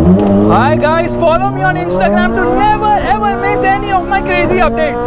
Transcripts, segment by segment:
Hi guys, follow me on Instagram to never ever miss any of my crazy updates.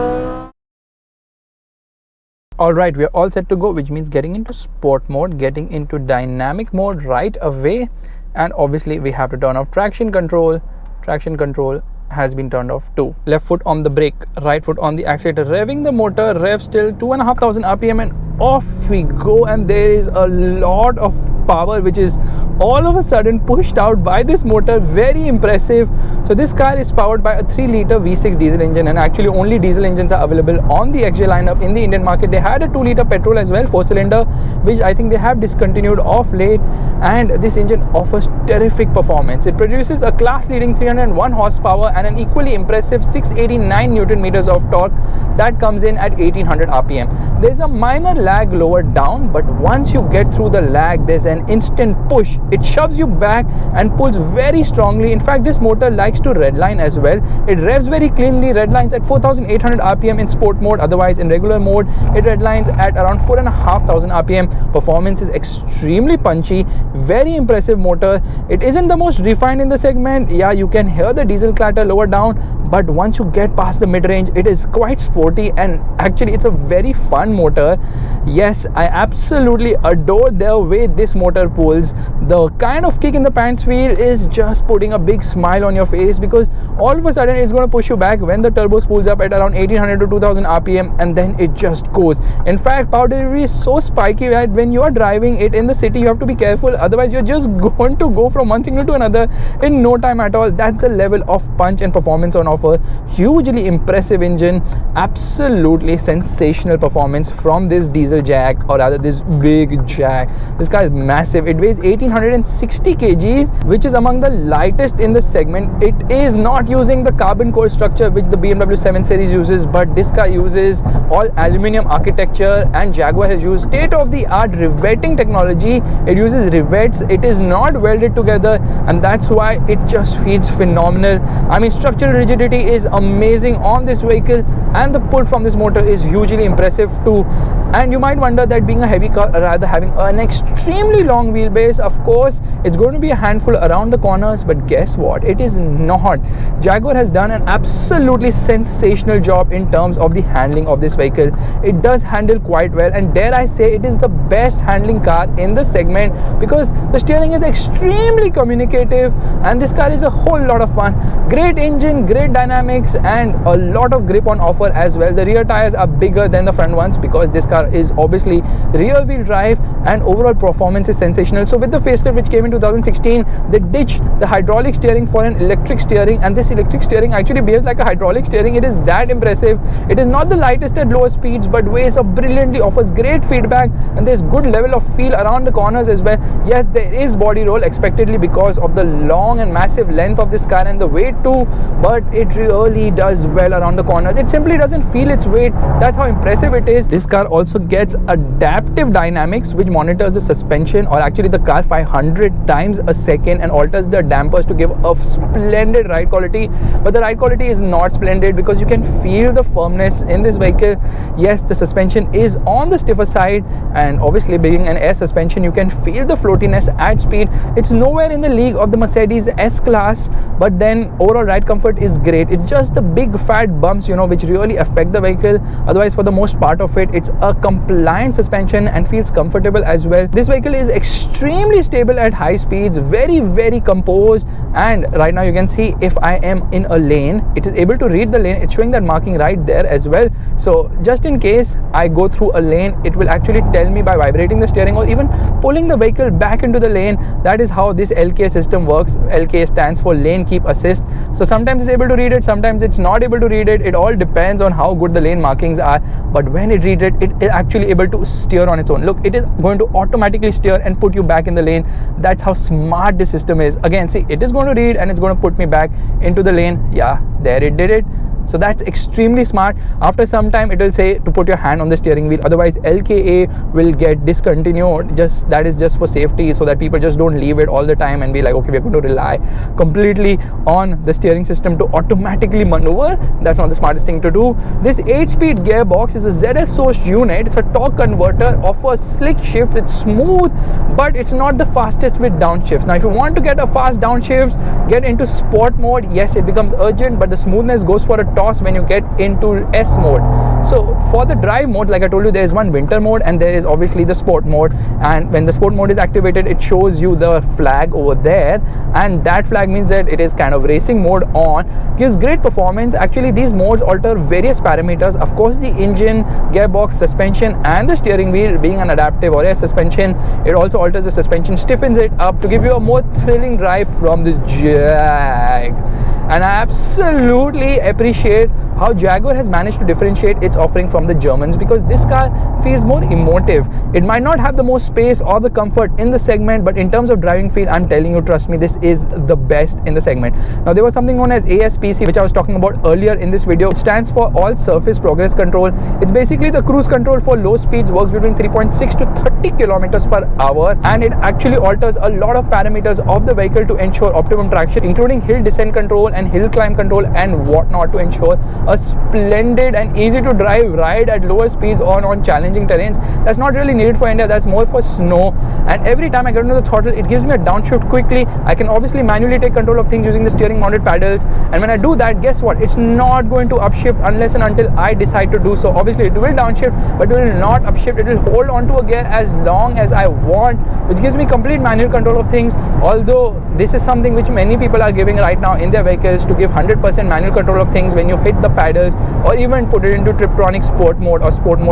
Alright, we are all set to go, which means getting into sport mode, getting into dynamic mode right away, and obviously we have to turn off traction control. Traction control has been turned off too. Left foot on the brake, right foot on the accelerator, revving the motor, rev still 2,500 RPM, and off we go. And there is a lot of power which is all of a sudden pushed out by this motor. Very impressive. So this car is powered by a 3-liter V6 diesel engine, and actually only diesel engines are available on the XJ lineup in the Indian market. They had a 2-liter petrol as well, 4-cylinder, which I think they have discontinued of late, and this engine offers terrific performance. It produces a class-leading 301 horsepower and an equally impressive 689 Newton meters of torque that comes in at 1800 RPM. There's a minor lag lower down, but once you get through the lag, there's an instant push. It shoves you back and pulls very strongly. In fact, this motor likes to redline as well. It revs very cleanly, redlines at 4800 RPM in sport mode. Otherwise, in regular mode, it redlines at around 4500 RPM. Performance is extremely punchy, very impressive motor. It isn't the most refined in the segment. Yeah, you can hear the diesel clatter lower down, but once you get past the mid-range, it is quite sporty, and actually it's a very fun motor. Yes, I absolutely adore the way this motor pulls. The kind of kick in the pants feel is just putting a big smile on your face, because all of a sudden it's going to push you back when the turbo spools up at around 1800 to 2000 RPM, and then it just goes. In fact, power delivery is so spiky that when you are driving it in the city, you have to be careful. Otherwise, you're just going to go from one signal to another in no time at all. That's the level of punch and performance on offer. Hugely impressive engine, absolutely sensational performance from this diesel Jag, or rather this big Jag. This car is massive. It weighs 1860 kgs, which is among the lightest in the segment. It is not using the carbon core structure which the BMW 7 Series uses, but this car uses all aluminum architecture, and Jaguar has used state-of-the-art riveting technology. It uses rivets. It is not welded together, and that's why it just feels phenomenal. I mean, structural rigidity is amazing on this vehicle, and the pull from this motor is hugely impressive too. And you might wonder that being a heavy car, or rather having an extremely long wheelbase, of course it's going to be a handful around the corners, but guess what, it is not. Jaguar has done an absolutely sensational job in terms of the handling of this vehicle. It does handle quite well, and dare I say it is the best handling car in the segment, because the steering is extremely communicative, and this car is a whole lot of fun. Great engine, great dynamics, and a lot of grip on offer as well. The rear tires are bigger than the front ones, because this car is obviously rear wheel drive, and overall performance is sensational. So with the facelift which came in 2016, they ditched the hydraulic steering for an electric steering, and this electric steering actually behaves like a hydraulic steering. It is that impressive. It is not the lightest at lower speeds, but weighs up brilliantly, offers great feedback, and there's good level of feel around the corners as well. Yes, there is body roll expectedly because of the long and massive length of this car and the weight too, but it really does well around the corners. It simply doesn't feel its weight. That's how impressive it is. This car also gets adaptive dynamics, which monitors the suspension, or actually the car, 500 times a second, and alters the dampers to give a splendid ride quality. But the ride quality is not splendid, because you can feel the firmness in this vehicle. Yes, the suspension is on the stiffer side, and obviously being an air suspension, you can feel the floatiness at speed. It's nowhere in the league of the Mercedes S-Class, but then overall ride comfort is great. It's just the big fat bumps, which really affect the vehicle. Otherwise, for the most part of it, it's a compliant suspension and feels comfortable as well. This vehicle is extremely stable at high speeds, very, very composed, and right now you can see if I am in a lane, it is able to read the lane. It's showing that marking right there as well. So just in case I go through a lane, it will actually tell me by vibrating the steering, or even pulling the vehicle back into the lane. That is how this LK system works. LK stands for Lane Keep Assist. So sometimes it's able to read it, sometimes it's not able to read it. It all depends on how good the lane markings are, but when it reads it, it is actually able to steer on its own. Look, it is going to automatically steer and put you back in the lane. That's how smart this system is. Again, see, it is going to read and it's going to put me back into the lane. Yeah, there it did it. So that's extremely smart. After some time it will say to put your hand on the steering wheel, otherwise LKA will get discontinued. Just that is just for safety, so that people just don't leave it all the time and be like, okay, we're going to rely completely on the steering system to automatically maneuver. That's not the smartest thing to do. This 8-speed gearbox is a ZS sourced unit. It's a torque converter, offers slick shifts. It's smooth, but it's not the fastest with downshifts. Now if you want to get a fast downshift, get into sport mode, yes, it becomes urgent, but the smoothness goes for a toss when you get into S mode. So for the drive mode, like I told you, there is one winter mode and there is obviously the sport mode, and when the sport mode is activated, it shows you the flag over there, and that flag means that it is kind of racing mode on. Gives great performance. Actually, these modes alter various parameters. Of course, the engine, gearbox, suspension and the steering wheel. Being an adaptive or a suspension, it also alters the suspension, stiffens it up to give you a more thrilling drive from this Jag. And I absolutely appreciate how Jaguar has managed to differentiate its offering from the Germans, because this car feels more emotive. It might not have the most space or the comfort in the segment, but in terms of driving feel, I'm telling you, trust me, this is the best in the segment. Now there was something known as ASPC, which I was talking about earlier in this video. It stands for All Surface Progress Control. It's basically the cruise control for low speeds, works between 3.6 to 30 kilometers per hour, and it actually alters a lot of parameters of the vehicle to ensure optimum traction, including hill descent control and hill climb control and whatnot, to ensure a splendid and easy to drive ride at lower speeds on challenging terrains. That's not really needed for India, that's more for snow. And every time I get into the throttle, it gives me a downshift quickly. I can obviously manually take control of things using the steering mounted paddles, and when I do that, guess what, it's not going to upshift unless and until I decide to do so. Obviously it will downshift, but it will not upshift. It will hold on to a gear as long as I want, which gives me complete manual control of things. Although this is something which many people are giving right now in their vehicles, to give 100% manual control of things when you hit the paddles, or even put it into Tiptronic sport mode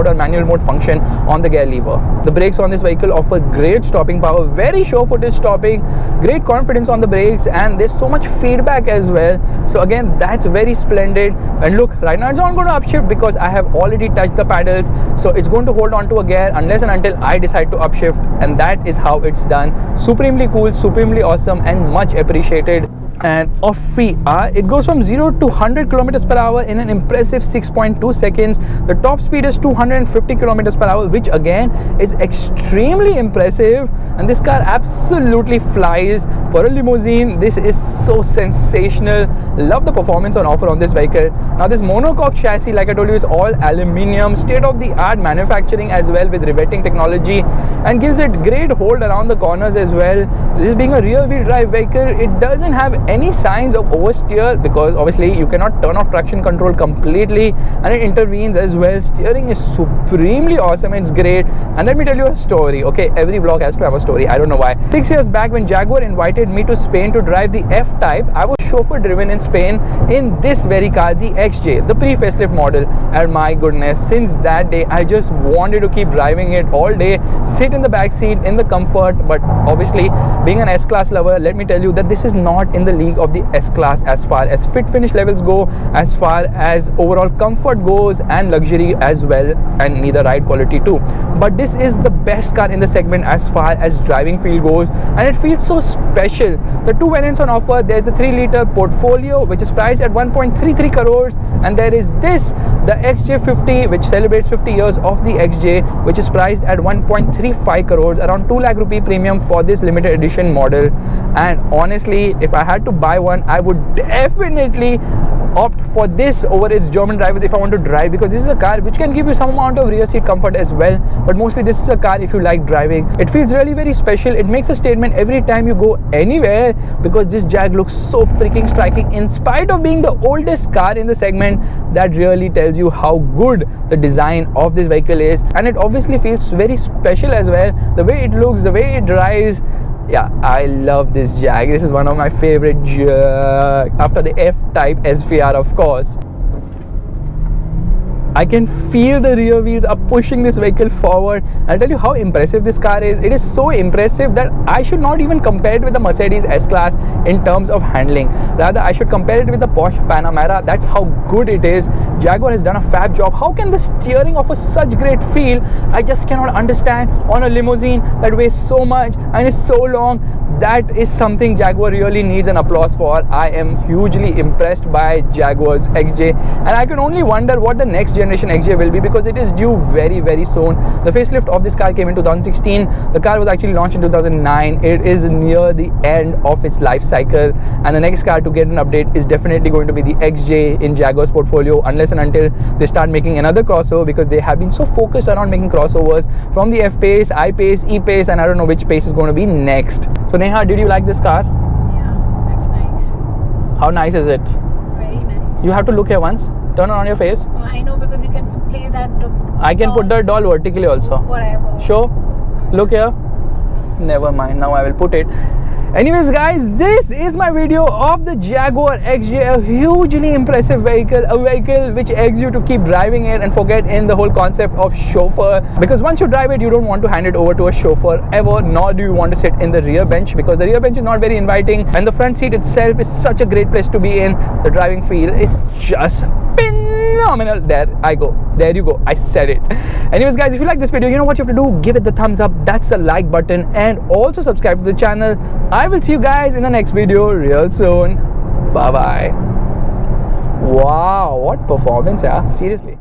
or manual mode function on the gear lever. The brakes on this vehicle offer great stopping power, very sure-footed stopping, great confidence on the brakes, and there's so much feedback as well. So again, that's very splendid. And look, right now it's not going to upshift because I have already touched the paddles, so it's going to hold on to a gear unless and until I decide to upshift, and that is how it's done. Supremely cool, supremely awesome, and much appreciated. And off we are. It goes from 0 to 100 kilometers per hour in an impressive 6.2 seconds. The top speed is 250 kilometers per hour, which again is extremely impressive, and this car absolutely flies. For a limousine, this is so sensational. Love the performance on offer on this vehicle. Now this monocoque chassis, like I told you, is all aluminium, state-of-the-art manufacturing as well, with riveting technology, and gives it great hold around the corners as well. This being a rear-wheel drive vehicle, it doesn't have any signs of oversteer, because obviously you cannot turn off traction control completely, and it intervenes as well. Steering is supremely awesome, it's great. And let me tell you a story. Okay, every vlog has to have a story, I don't know why. 6 years back, when Jaguar invited me to Spain to drive the F-Type, I was chauffeur driven in Spain in this very car, the XJ, the pre-facelift model. And my goodness, since that day I just wanted to keep driving it all day, sit in the back seat in the comfort. But obviously, being an S-Class lover, let me tell you that this is not in the league of the S-Class as far as fit finish levels go, as far as overall comfort goes, and luxury as well, and neither ride quality too. But this is the best car in the segment as far as driving feel goes, and it feels so special. The two variants on offer, there's the 3-liter Portfolio, which is priced at 1.33 crores, and there is this, the XJ50, which celebrates 50 years of the XJ, which is priced at 1.35 crores, around 2 lakh rupee premium for this limited edition model. And honestly, if I had to buy one, I would definitely opt for this over its German drivers if I want to drive, because this is a car which can give you some amount of rear seat comfort as well, but mostly this is a car if you like driving. It feels really very special. It makes a statement every time you go anywhere, because this Jag looks so freaking striking in spite of being the oldest car in the segment. That really tells you how good the design of this vehicle is, and it obviously feels very special as well. The way it looks, the way it drives, yeah, I love this Jag. This is one of my favorite Jag, after the F-Type SVR, of course. I can feel the rear wheels are pushing this vehicle forward. I'll tell you how impressive this car is. It is so impressive that I should not even compare it with the Mercedes S-Class in terms of handling. Rather, I should compare it with the Porsche Panamera. That's how good it is. Jaguar has done a fab job. How can the steering offer such great feel? I just cannot understand on a limousine that weighs so much and is so long. that is something Jaguar really needs an applause for. I am hugely impressed by Jaguar's XJ, and I can only wonder what the next generation XJ will be, because it is due very, very soon. The facelift of this car came in 2016. The car was actually launched in 2009. It is near the end of its life cycle, and the next car to get an update is definitely going to be the XJ in Jaguar's portfolio, unless and until they start making another crossover, because they have been so focused around making crossovers from the F-Pace, I-Pace, E-Pace, and I don't know which Pace is going to be next. So Neha, did you like this car? Yeah, that's nice. How nice is it? Very nice. You have to look here once. Turn on your face. I know, because you can play that. I can put the doll vertically also. Whatever. Show. Look here. Never mind. Now I will put it. Anyways guys, this is my video of the Jaguar XJ, a hugely impressive vehicle, a vehicle which eggs you to keep driving it and forget in the whole concept of chauffeur, because once you drive it, you don't want to hand it over to a chauffeur ever, nor do you want to sit in the rear bench, because the rear bench is not very inviting, and the front seat itself is such a great place to be in. The driving feel is just phenomenal. There you go, I said it. Anyways guys, if you like this video, you know what you have to do. Give it the thumbs up, that's the like button, and also subscribe to the channel. I will see you guys in the next video real soon. Bye bye. Wow, what performance, yeah, seriously.